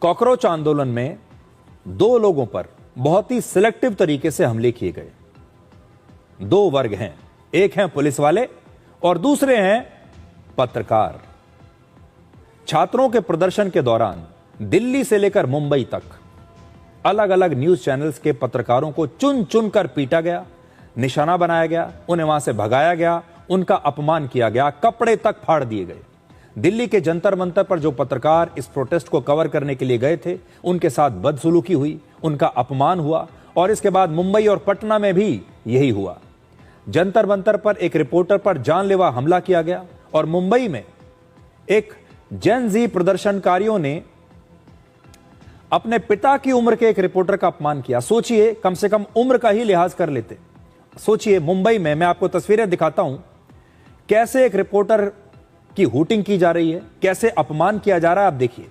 Cockroach आंदोलन में दो लोगों पर बहुत ही सिलेक्टिव तरीके से हमले किए गए। दो वर्ग हैं, एक हैं पुलिस वाले और दूसरे हैं पत्रकार। छात्रों के प्रदर्शन के दौरान दिल्ली से लेकर मुंबई तक अलग अलग न्यूज चैनल्स के पत्रकारों को चुन चुन कर पीटा गया, निशाना बनाया गया, उन्हें वहां से भगाया गया, उनका अपमान किया गया, कपड़े तक फाड़ दिए गए। दिल्ली के जंतर मंतर पर जो पत्रकार इस प्रोटेस्ट को कवर करने के लिए गए थे, उनके साथ बदसलूकी हुई, उनका अपमान हुआ और इसके बाद मुंबई और पटना में भी यही हुआ। जंतर मंतर पर एक रिपोर्टर पर जानलेवा हमला किया गया और मुंबई में एक जेन जी प्रदर्शनकारियों ने अपने पिता की उम्र के एक रिपोर्टर का अपमान किया। सोचिए, कम से कम उम्र का ही लिहाज कर लेते। सोचिए, मुंबई में मैं आपको तस्वीरें दिखाता हूं, कैसे एक रिपोर्टर की हूटिंग की जा रही है, कैसे अपमान किया जा रहा है। आप देखिए।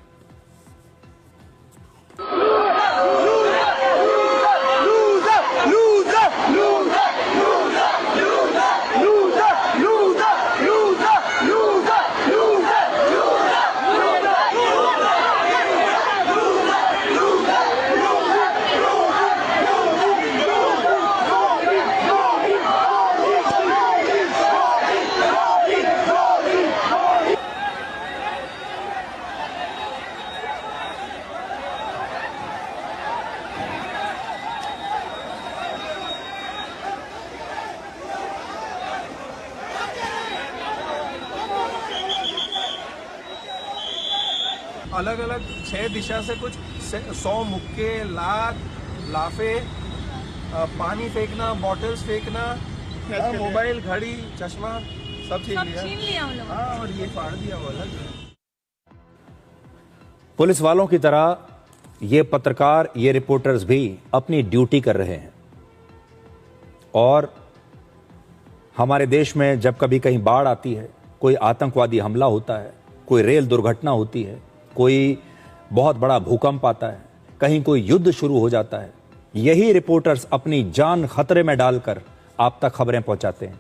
अलग अलग 6 दिशा से कुछ 100 मुक्के, लात, लाफे, पानी फेंकना, बॉटल्स फेंकना, मोबाइल, घड़ी, चश्मा सब छीन लिया। हाँ, और ये फाड़ दिया वो अलग। पुलिस वालों की तरह ये पत्रकार, ये रिपोर्टर्स भी अपनी ड्यूटी कर रहे हैं। और हमारे देश में जब कभी कहीं बाढ़ आती है, कोई आतंकवादी हमला होता है, कोई रेल दुर्घटना होती है, कोई बहुत बड़ा भूकंप आता है, कहीं कोई युद्ध शुरू हो जाता है, यही रिपोर्टर्स अपनी जान खतरे में डालकर आप तक खबरें पहुंचाते हैं।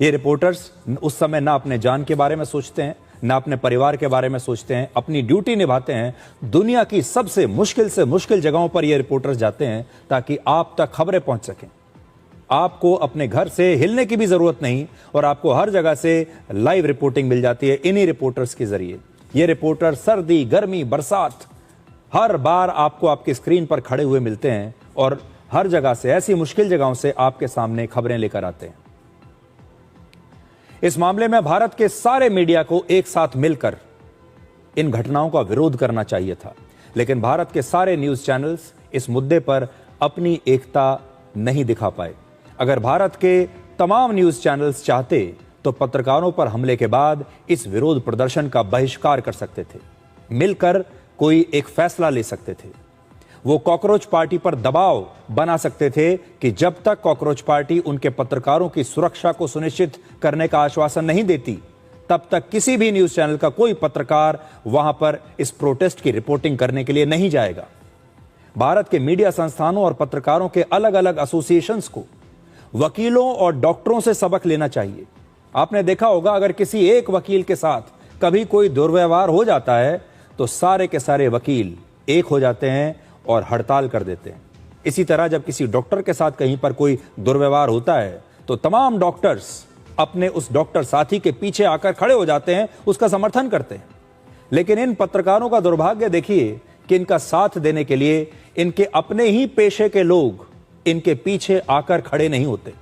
ये रिपोर्टर्स उस समय ना अपने जान के बारे में सोचते हैं, ना अपने परिवार के बारे में सोचते हैं, अपनी ड्यूटी निभाते हैं। दुनिया की सबसे मुश्किल जगहों पर ये रिपोर्टर्स जाते हैं ताकि आप तक खबरें पहुंच सकें। आपको अपने घर से हिलने की भी जरूरत नहीं और आपको हर जगह से लाइव रिपोर्टिंग मिल जाती है इन्हीं रिपोर्टर्स के जरिए। ये रिपोर्टर सर्दी, गर्मी, बरसात हर बार आपको आपकी स्क्रीन पर खड़े हुए मिलते हैं और हर जगह से, ऐसी मुश्किल जगहों से आपके सामने खबरें लेकर आते हैं। इस मामले में भारत के सारे मीडिया को एक साथ मिलकर इन घटनाओं का विरोध करना चाहिए था, लेकिन भारत के सारे न्यूज चैनल्स इस मुद्दे पर अपनी एकता नहीं दिखा पाए। अगर भारत के तमाम न्यूज चैनल्स चाहते तो पत्रकारों पर हमले के बाद इस विरोध प्रदर्शन का बहिष्कार कर सकते थे, मिलकर कोई एक फैसला ले सकते थे। वो कॉकरोच पार्टी पर दबाव बना सकते थे कि जब तक कॉकरोच पार्टी उनके पत्रकारों की सुरक्षा को सुनिश्चित करने का आश्वासन नहीं देती, तब तक किसी भी न्यूज चैनल का कोई पत्रकार वहां पर इस प्रोटेस्ट की रिपोर्टिंग करने के लिए नहीं जाएगा। भारत के मीडिया संस्थानों और पत्रकारों के अलग अलग एसोसिएशंस को वकीलों और डॉक्टरों से सबक लेना चाहिए। आपने देखा होगा, अगर किसी एक वकील के साथ कभी कोई दुर्व्यवहार हो जाता है तो सारे के सारे वकील एक हो जाते हैं और हड़ताल कर देते हैं। इसी तरह जब किसी डॉक्टर के साथ कहीं पर कोई दुर्व्यवहार होता है तो तमाम डॉक्टर्स अपने उस डॉक्टर साथी के पीछे आकर खड़े हो जाते हैं, उसका समर्थन करते हैं। लेकिन इन पत्रकारों का दुर्भाग्य देखिए कि इनका साथ देने के लिए इनके अपने ही पेशे के लोग इनके पीछे आकर खड़े नहीं होते,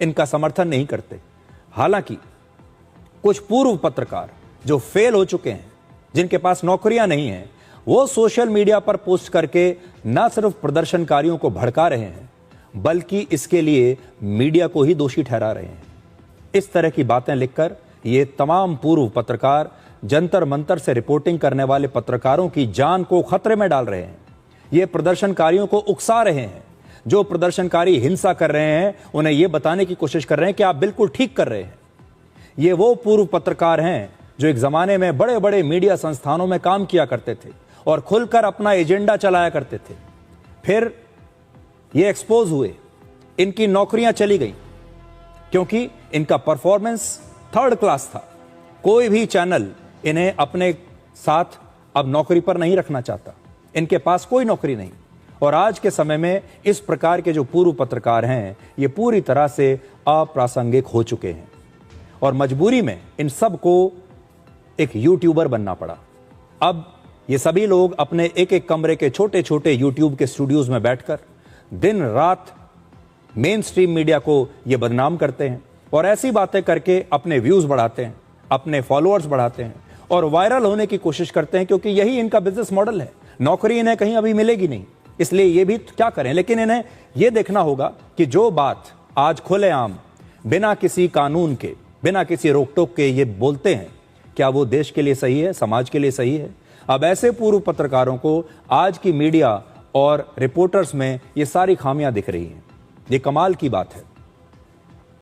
इनका समर्थन नहीं करते। हालांकि कुछ पूर्व पत्रकार जो फेल हो चुके हैं, जिनके पास नौकरियां नहीं हैं, वो सोशल मीडिया पर पोस्ट करके न सिर्फ प्रदर्शनकारियों को भड़का रहे हैं, बल्कि इसके लिए मीडिया को ही दोषी ठहरा रहे हैं। इस तरह की बातें लिखकर ये तमाम पूर्व पत्रकार जंतर मंतर से रिपोर्टिंग करने वाले पत्रकारों की जान को खतरे में डाल रहे हैं। ये प्रदर्शनकारियों को उकसा रहे हैं। जो प्रदर्शनकारी हिंसा कर रहे हैं उन्हें यह बताने की कोशिश कर रहे हैं कि आप बिल्कुल ठीक कर रहे हैं। ये वो पूर्व पत्रकार हैं जो एक जमाने में बड़े बड़े मीडिया संस्थानों में काम किया करते थे और खुलकर अपना एजेंडा चलाया करते थे। फिर ये एक्सपोज हुए, इनकी नौकरियां चली गई क्योंकि इनका परफॉर्मेंस थर्ड क्लास था। कोई भी चैनल इन्हें अपने साथ अब नौकरी पर नहीं रखना चाहता। इनके पास कोई नौकरी नहीं। और आज के समय में इस प्रकार के जो पूर्व पत्रकार हैं, ये पूरी तरह से अप्रासंगिक हो चुके हैं और मजबूरी में इन सब को एक यूट्यूबर बनना पड़ा। अब ये सभी लोग अपने एक एक कमरे के छोटे छोटे यूट्यूब के स्टूडियोज में बैठकर दिन रात मेन स्ट्रीम मीडिया को ये बदनाम करते हैं और ऐसी बातें करके अपने व्यूज बढ़ाते हैं, अपने फॉलोअर्स बढ़ाते हैं और वायरल होने की कोशिश करते हैं, क्योंकि यही इनका बिजनेस मॉडल है। नौकरी इन्हें कहीं अभी मिलेगी नहीं, इसलिए ये भी क्या करें। लेकिन इन्हें यह देखना होगा कि जो बात आज खुलेआम बिना किसी कानून के, बिना किसी रोक टोक के ये बोलते हैं, क्या वो देश के लिए सही है, समाज के लिए सही है? अब ऐसे पूर्व पत्रकारों को आज की मीडिया और रिपोर्टर्स में ये सारी खामियां दिख रही हैं। ये कमाल की बात है।